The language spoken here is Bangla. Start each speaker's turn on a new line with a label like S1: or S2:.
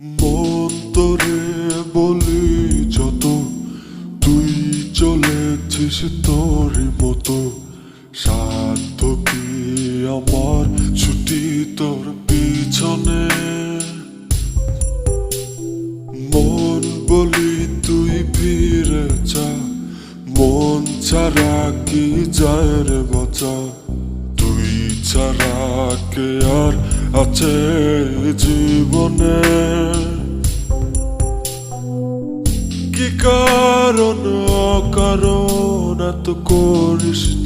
S1: মন তোরে বলি যত, তুই চলেছিস তোর মতো। সাধ্য কি আমার ছুটি তোর পিছনে। মন বলি তুই ফিরে যা, মন ছাড়া কি যায় রে বাঁচা। তুই ছাড়া কে আর আছে জীবনে। কি কারণ অকারণ এত করিস